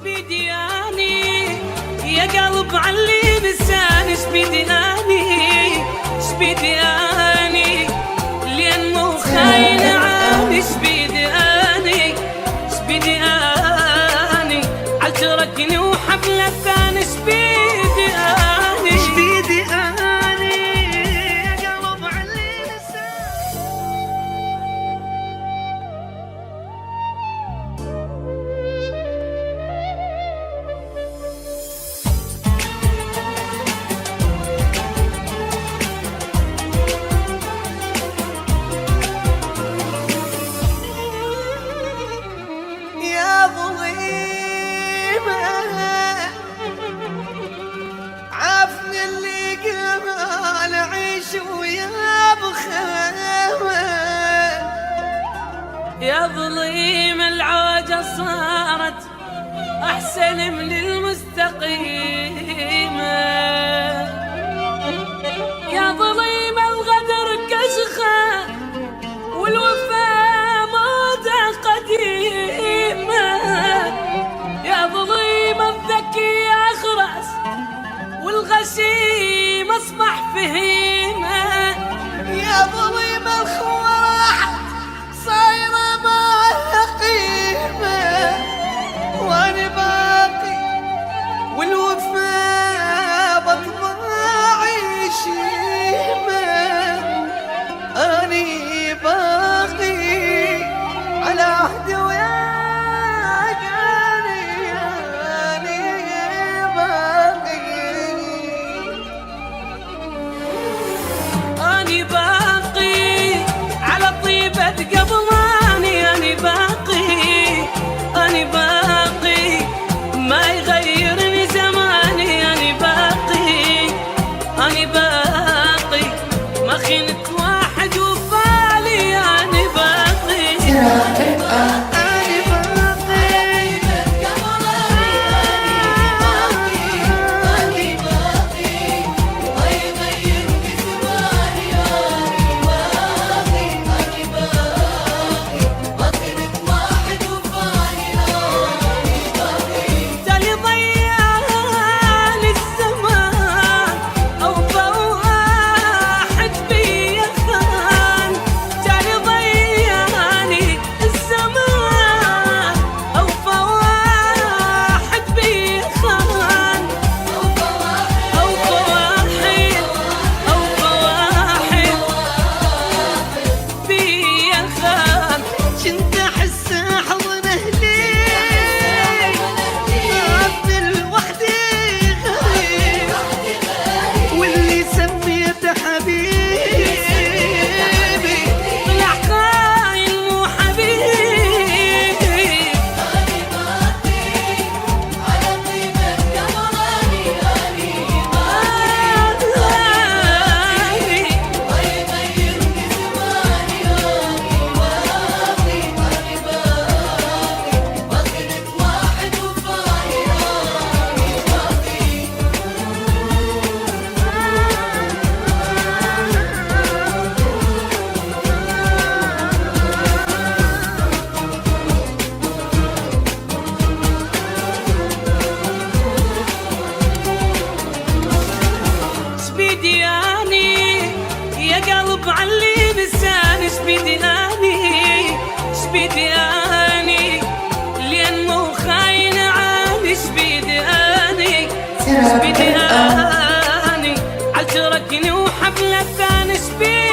شبيدي اني يا قلب علي نساني، شبيدي اني شبيدي اني لانه خاين عاني، شبيدي اني شبيدي اني عالتركني وحفله ثاني، شبيدي اني شبيدي اني يا قلب علي نساني. يا ظليمة عافني اللي قبل أعيش ويا بخيمة، يا ظليم العوجة صارت أحسن من المستقيمة، يا ظليم الغدر كشخة والوفاء موتة قديمة، يا ظليم الذكي أخرس والغشيم أصبح فهيمة، يا ظليم الخواح صايرة ما لها قيمة، وأنا باقي والوفاء بطباعي شيمة، أني باقي على عهدي وياك، أني باقي أني باقي على طيبة قبلاني، أني باقي أني باقي ما يغيرني زماني، أني باقي أني باقي ما خنت واحد وفالي، أني باقي أني باقي تالي ضيعني الزمان أوفى واحد بيا خان، تالي ضيعني الزمان أوفى واحد بيا خان، أوفى واحد بيا خان. كنت أحس حضن أهلي أفضل وحدي غريب، واللي سميته حبيبي طلع خاين مو حبيبي، شبيدي اني يا قلب علي نساني، شبيدي اني شبيدي اني لانه خاين عاني، شبيدي اني شبيدي اني عالتركني وحفله ثاني، شبيدي